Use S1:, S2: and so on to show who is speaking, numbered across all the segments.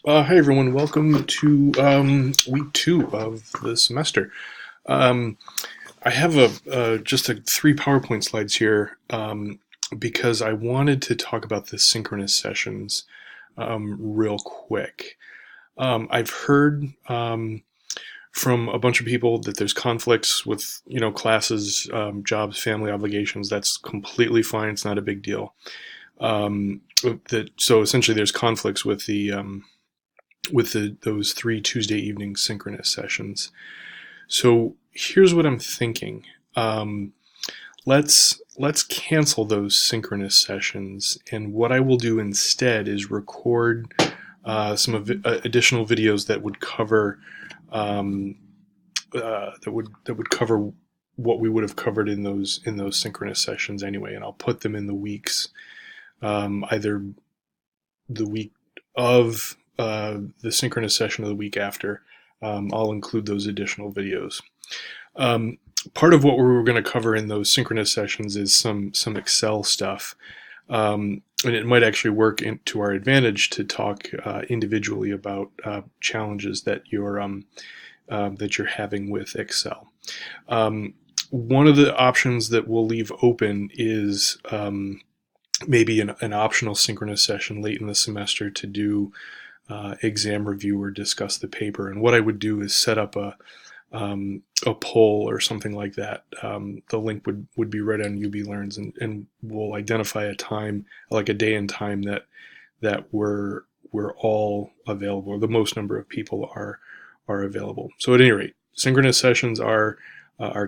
S1: Hi everyone, welcome to week 2 of the semester. Um, I have just three PowerPoint slides here because I wanted to talk about the synchronous sessions real quick. I've heard from a bunch of people that there's conflicts with classes, jobs, family obligations. That's completely fine. It's not a big deal. So essentially, there's conflicts with those 3 Tuesday evening synchronous sessions. So here's what I'm thinking. Let's cancel those synchronous sessions, and what I will do instead is record additional videos that would cover that would cover what we would have covered in those synchronous sessions anyway, and I'll put them in the weeks, either the week of the synchronous session of the week after. I'll include those additional videos. Um, Part of what we're going to cover in those synchronous sessions is some Excel stuff, and it might actually work to our advantage to talk individually about challenges that you're having with Excel. One of the options that we'll leave open is maybe an optional synchronous session late in the semester to do exam review or discuss the paper. And what I would do is set up a poll or something like that. The link would be right on UB Learns, and we'll identify a time, like a day and time that we're all available, or the most number of people are available. So at any rate, synchronous sessions are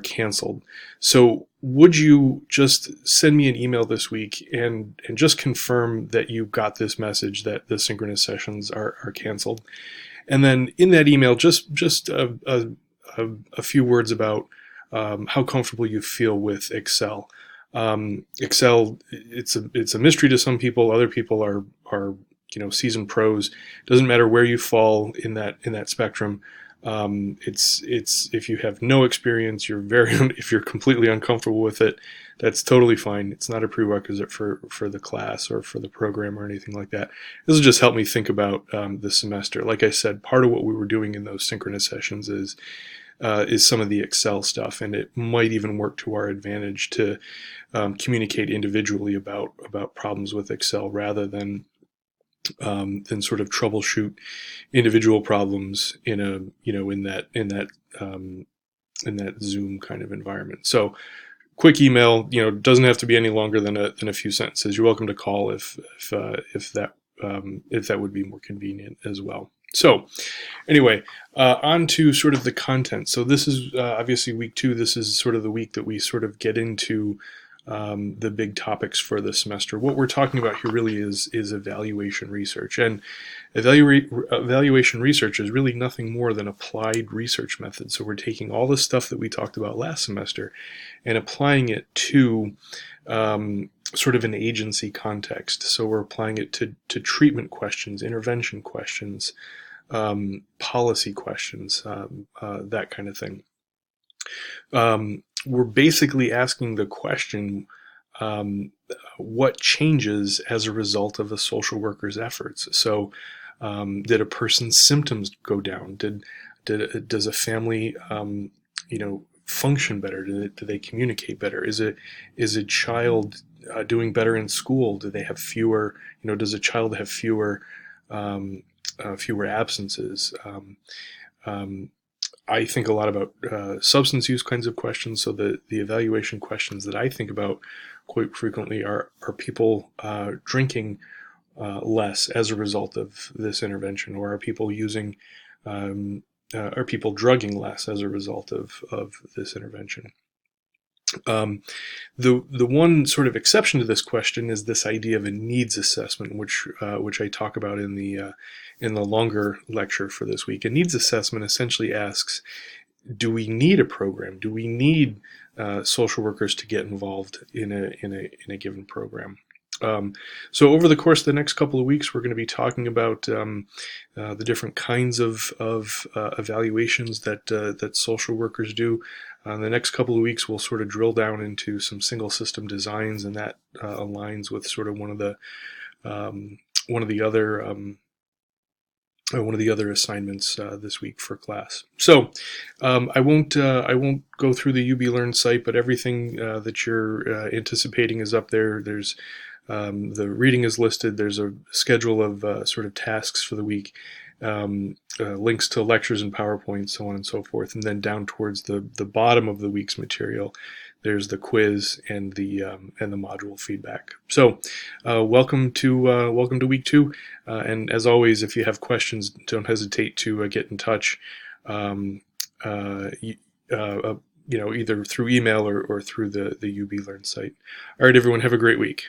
S1: canceled. So would you just send me an email this week and just confirm that you got this message that the synchronous sessions are canceled? And then in that email, just a few words about how comfortable you feel with Excel. Excel, it's a mystery to some people. Other people are seasoned pros. Doesn't matter where you fall in that spectrum. It's if you have no experience, if you're completely uncomfortable with it, that's totally fine. It's not a prerequisite for the class or for the program or anything like that. This will just help me think about the semester. Like I said, part of what we were doing in those synchronous sessions is some of the Excel stuff, and it might even work to our advantage to communicate individually about problems with Excel rather than sort of troubleshoot individual problems in that Zoom kind of environment. So quick email, doesn't have to be any longer than a few sentences. You're welcome to call if that would be more convenient as well. So anyway, on to sort of the content. So this is obviously week 2. This is sort of the week that we sort of get into the big topics for the semester. What we're talking about here really is evaluation research, and evaluation research is really nothing more than applied research methods. So we're taking all the stuff that we talked about last semester and applying it to sort of an agency context. So we're applying it to treatment questions, intervention questions, policy questions, that kind of thing. We're basically asking the question, what changes as a result of a social worker's efforts? So did a person's symptoms go down? Does a family function better? Do they communicate better? Is a child doing better in school? Do they have fewer? Does a child have fewer absences? I think a lot about substance use kinds of questions. So the evaluation questions that I think about quite frequently are people drinking less as a result of this intervention, or are people are people drugging less as a result of this intervention? The one sort of exception to this question is this idea of a needs assessment, which I talk about in the longer lecture for this week. A needs assessment essentially asks, do we need a program? Do we need social workers to get involved in a given program? So over the course of the next couple of weeks, we're going to be talking about the different kinds of evaluations that social workers do. The next couple of weeks, we'll sort of drill down into some single system designs, and that aligns with sort of one of the other one of the other assignments this week for class. So I won't go through the UB Learn site, but everything that you're anticipating is up there. There's the reading is listed. There's a schedule of sort of tasks for the week, links to lectures and PowerPoint, so on and so forth. And then down towards the bottom of the week's material, there's the quiz and the module feedback. So welcome to week 2. And as always, if you have questions, don't hesitate to get in touch. You, either through email or through the UB Learn site. All right, everyone, have a great week.